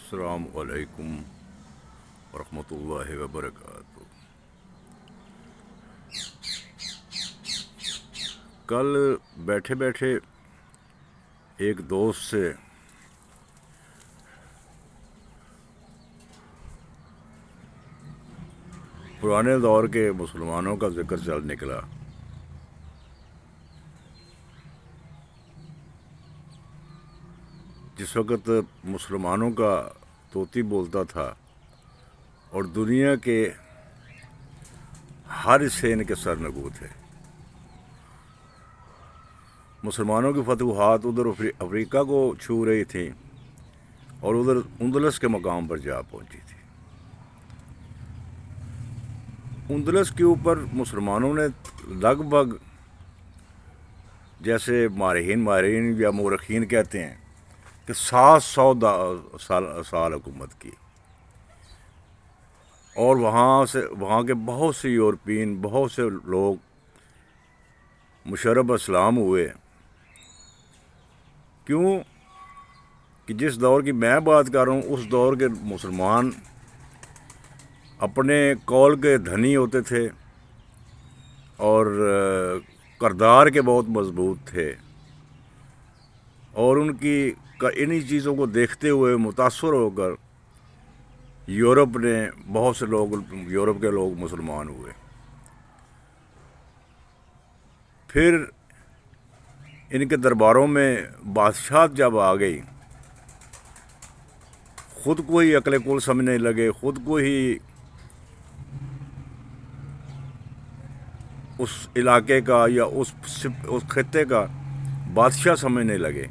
السلام علیکم ورحمۃ اللہ وبرکاتہ۔ کل بیٹھے بیٹھے ایک دوست سے پرانے دور کے مسلمانوں کا ذکر چل نکلا۔ جس وقت مسلمانوں کا طوطی بولتا تھا اور دنیا کے ہر حصے ان کے سرنگوں تھے۔ مسلمانوں کی فتوحات ادھر افریقہ کو چھو رہی تھیں اور ادھر اندلس کے مقام پر جا پہنچی تھی۔ اندلس کے اوپر مسلمانوں نے لگ بھگ، جیسے ماہرین یا مورخین کہتے ہیں، کہ 700 سال حکومت کی، اور وہاں کے بہت سے یورپین، بہت سے لوگ مشرب اسلام ہوئے۔ کیوں کہ جس دور کی میں بات کر رہا ہوں اس دور کے مسلمان اپنے قول کے دھنی ہوتے تھے اور کردار کے بہت مضبوط تھے، اور انہی چیزوں کو دیکھتے ہوئے متاثر ہو کر بہت سے لوگ یورپ کے لوگ مسلمان ہوئے۔ پھر ان کے درباروں میں بادشاہت جب آ گئی، خود کو ہی عقل کل سمجھنے لگے، خود کو ہی اس علاقے کا یا اس خطے کا بادشاہ سمجھنے لگے،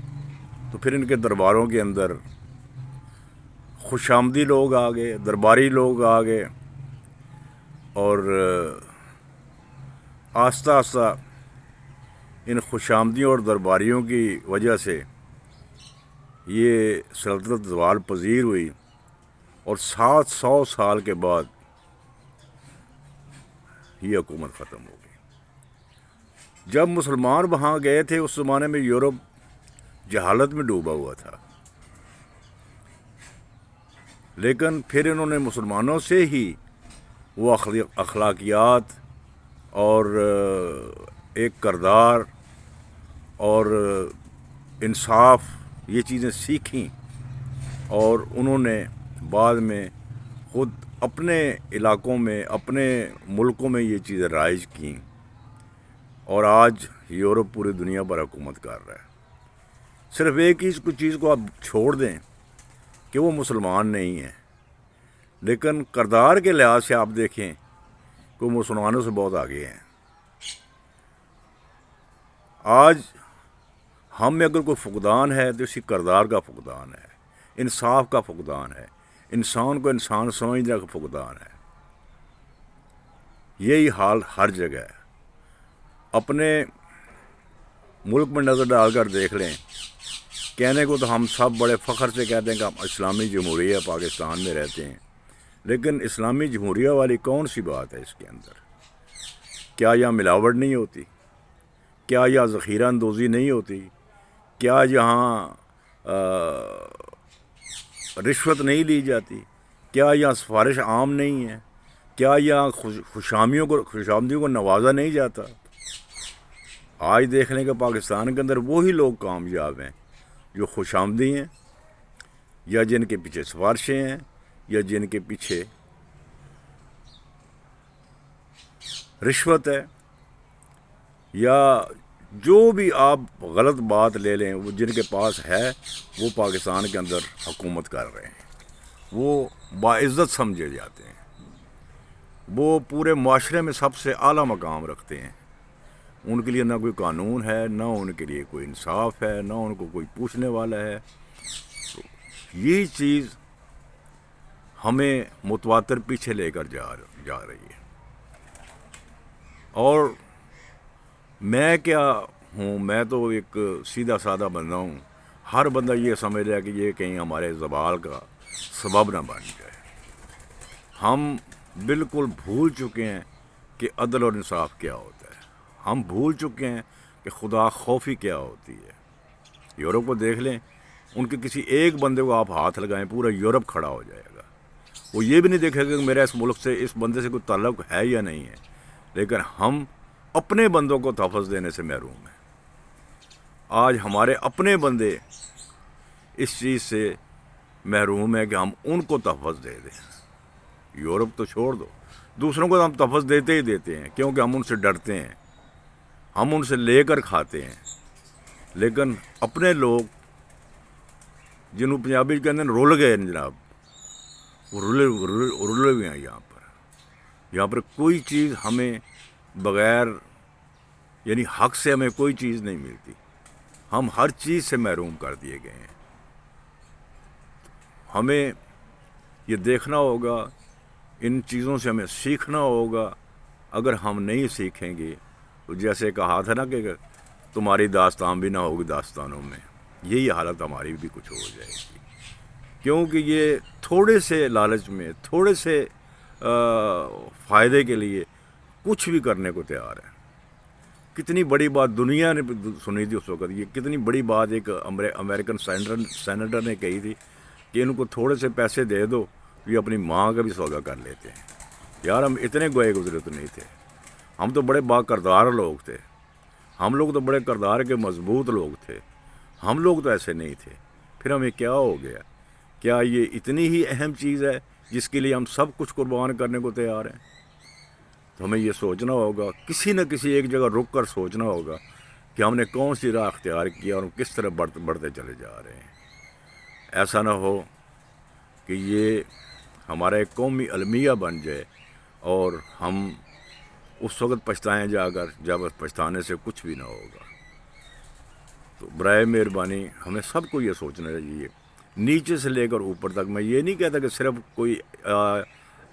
تو پھر ان کے درباروں کے اندر خوش آمدی لوگ آ گئے، درباری لوگ آ گئے، اور آہستہ آہستہ ان خوش آمدیوں اور درباریوں کی وجہ سے یہ سلطنت زوال پذیر ہوئی، اور 700 سال کے بعد یہ حکومت ختم ہو گئی۔ جب مسلمان وہاں گئے تھے اس زمانے میں یورپ جہالت میں ڈوبا ہوا تھا، لیکن پھر انہوں نے مسلمانوں سے ہی وہ اخلاقیات اور ایک کردار اور انصاف، یہ چیزیں سیکھیں، اور انہوں نے بعد میں خود اپنے علاقوں میں، اپنے ملکوں میں یہ چیزیں رائج کیں، اور آج یورپ پوری دنیا پر حکومت کر رہا ہے۔ صرف ایک ہی چیز کو آپ چھوڑ دیں کہ وہ مسلمان نہیں ہیں، لیکن کردار کے لحاظ سے آپ دیکھیں کہ وہ مسلمانوں سے بہت آگے ہیں۔ آج ہم میں اگر کوئی فقدان ہے تو اسی کردار کا فقدان ہے، انصاف کا فقدان ہے، انسان کو انسان سمجھنے کا فقدان ہے۔ یہی حال ہر جگہ ہے۔ اپنے ملک میں نظر ڈال کر دیکھ لیں، کہنے کو تو ہم سب بڑے فخر سے کہتے ہیں کہ ہم اسلامی جمہوریہ پاکستان میں رہتے ہیں، لیکن اسلامی جمہوریہ والی کون سی بات ہے اس کے اندر؟ کیا یہاں ملاوٹ نہیں ہوتی؟ کیا یہاں ذخیرہ اندوزی نہیں ہوتی؟ کیا یہاں رشوت نہیں لی جاتی؟ کیا یہاں سفارش عام نہیں ہے؟ کیا یہاں خوش آمدیوں کو نوازا نہیں جاتا؟ آج دیکھ لیں کہ پاکستان کے اندر وہی لوگ کامیاب ہیں جو خوش آمدی ہیں، یا جن کے پیچھے سفارشیں ہیں، یا جن کے پیچھے رشوت ہے، یا جو بھی آپ غلط بات لے لیں، وہ جن کے پاس ہے وہ پاکستان کے اندر حکومت کر رہے ہیں، وہ باعزت سمجھے جاتے ہیں، وہ پورے معاشرے میں سب سے اعلیٰ مقام رکھتے ہیں۔ ان کے لیے نہ کوئی قانون ہے، نہ ان کے لیے کوئی انصاف ہے، نہ ان کو کوئی پوچھنے والا ہے۔ تو یہی چیز ہمیں متواتر پیچھے لے کر جا رہی ہے۔ اور میں کیا ہوں، میں تو ایک سیدھا سادہ بندہ ہوں۔ ہر بندہ یہ سمجھ رہا ہے کہ یہ کہیں ہمارے زوال کا سبب نہ بن جائے۔ ہم بالکل بھول چکے ہیں کہ عدل اور انصاف کیا ہوتا ہے۔ ہم بھول چکے ہیں کہ خدا خوفی کیا ہوتی ہے۔ یورپ کو دیکھ لیں، ان کے کسی ایک بندے کو آپ ہاتھ لگائیں پورا یورپ کھڑا ہو جائے گا. وہ یہ بھی نہیں دیکھے گا کہ میرا اس ملک سے اس بندے سے کوئی تعلق ہے یا نہیں ہے. لیکن ہم اپنے بندوں کو تحفظ دینے سے محروم ہیں. آج ہمارے اپنے بندے اس چیز سے محروم ہیں کہ ہم ان کو تحفظ دے دیں. یورپ تو چھوڑ دو, دوسروں کو ہم تحفظ دیتے ہی دیتے ہیں, کیونکہ ہم ان سے ڈرتے ہیں, ہم ان سے لے کر کھاتے ہیں. لیکن اپنے لوگ جنہوں پنجابی کہتے ہیں رول گئے جناب, وہ رولے ہوئے ہیں. یہاں پر کوئی چیز ہمیں بغیر یعنی حق سے ہمیں کوئی چیز نہیں ملتی. ہم ہر چیز سے محروم کر دیے گئے ہیں. ہمیں یہ دیکھنا ہوگا, ان چیزوں سے ہمیں سیکھنا ہوگا. اگر ہم نہیں سیکھیں گے تو جیسے کہا تھا نا کہ تمہاری داستان بھی نہ ہوگی داستانوں میں, یہی حالت ہماری بھی کچھ ہو جائے گی. کیونکہ یہ تھوڑے سے لالچ میں, تھوڑے سے فائدے کے لیے کچھ بھی کرنے کو تیار ہے. کتنی بڑی بات دنیا نے سنی تھی اس وقت, یہ کتنی بڑی بات ایک امریکن سینیٹر نے کہی تھی کہ ان کو تھوڑے سے پیسے دے دو, یہ اپنی ماں کا بھی سودا کر لیتے ہیں. یار ہم اتنے گوئے گزرے تو نہیں تھے. ہم تو بڑے با کردار لوگ تھے, ہم لوگ تو بڑے کردار کے مضبوط لوگ تھے. ہم لوگ تو ایسے نہیں تھے. پھر ہمیں کیا ہو گیا؟ کیا یہ اتنی ہی اہم چیز ہے جس کے لیے ہم سب کچھ قربان کرنے کو تیار ہیں؟ تو ہمیں یہ سوچنا ہوگا, کسی نہ کسی ایک جگہ رک کر سوچنا ہوگا کہ ہم نے کون سی راہ اختیار کیا اور کس طرح بڑھتے چلے جا رہے ہیں. ایسا نہ ہو کہ یہ ہمارا ایک قومی المیہ بن جائے اور ہم اس وقت پچھتائیں جا کر جب پچھتانے سے کچھ بھی نہ ہوگا. تو برائے مہربانی ہمیں سب کو یہ سوچنا چاہیے, نیچے سے لے کر اوپر تک. میں یہ نہیں کہتا کہ صرف کوئی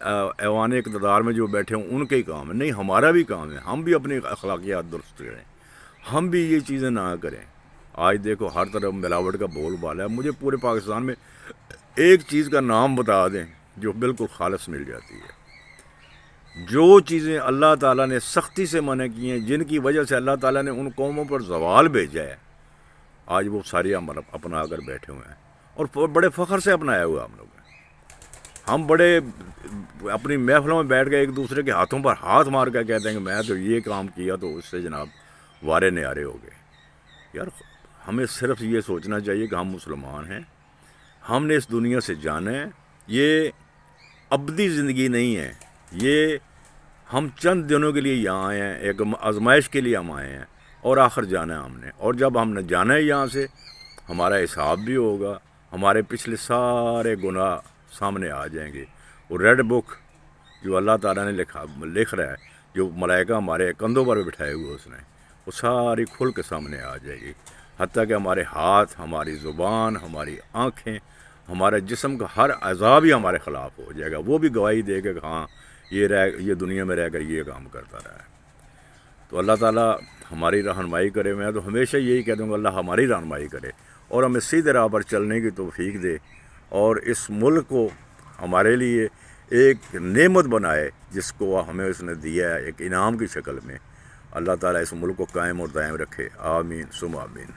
ایوان اقتدار میں جو بیٹھے ہوں ان کے ہی کام ہے, نہیں, ہمارا بھی کام ہے. ہم بھی اپنی اخلاقیات درست کریں, ہم بھی یہ چیزیں نہ کریں. آج دیکھو ہر طرف ملاوٹ کا بول بالا ہے. مجھے پورے پاکستان میں ایک چیز کا نام بتا دیں جو بالکل خالص مل جاتی ہے. جو چیزیں اللہ تعالیٰ نے سختی سے منع کی ہیں, جن کی وجہ سے اللہ تعالیٰ نے ان قوموں پر زوال بھیجا ہے, آج وہ ساری ہم اپنا کر بیٹھے ہوئے ہیں اور بڑے فخر سے اپنایا ہوا ہم لوگ ہیں. ہم بڑے اپنی محفلوں میں بیٹھ کے ایک دوسرے کے ہاتھوں پر ہاتھ مار کر کہتے ہیں کہ میں تو یہ کام کیا تو اس سے جناب وارے نیارے ہو گئے. یار ہمیں صرف یہ سوچنا چاہیے کہ ہم مسلمان ہیں, ہم نے اس دنیا سے جانا ہے. یہ ابدی زندگی نہیں ہے, یہ ہم چند دنوں کے لیے یہاں آئے ہیں, ایک آزمائش کے لیے ہم آئے ہیں اور آخر جانا ہے ہم نے. اور جب ہم نے جانا ہے یہاں سے, ہمارا حساب بھی ہوگا, ہمارے پچھلے سارے گناہ سامنے آ جائیں گے. وہ ریڈ بک جو اللہ تعالیٰ نے لکھ رہا ہے, جو ملائکہ ہمارے کندھوں پر بٹھائے ہوئے اس نے, وہ ساری کھل کے سامنے آ جائے گی. حتیٰ کہ ہمارے ہاتھ, ہماری زبان, ہماری آنکھیں, ہمارے جسم کا ہر اعضاء بھی ہمارے خلاف ہو جائے گا. وہ بھی گواہی دے گا کہ ہاں یہ دنیا میں رہ کر یہ کام کرتا رہا ہے. تو اللہ تعالیٰ ہماری رہنمائی کرے. میں تو ہمیشہ یہی کہہ دوں گا, اللہ ہماری رہنمائی کرے اور ہمیں سیدھے راہ پر چلنے کی توفیق دے, اور اس ملک کو ہمارے لیے ایک نعمت بنائے جس کو ہمیں اس نے دیا ہے ایک انعام کی شکل میں. اللہ تعالیٰ اس ملک کو قائم اور دائم رکھے. آمین ثم آمین.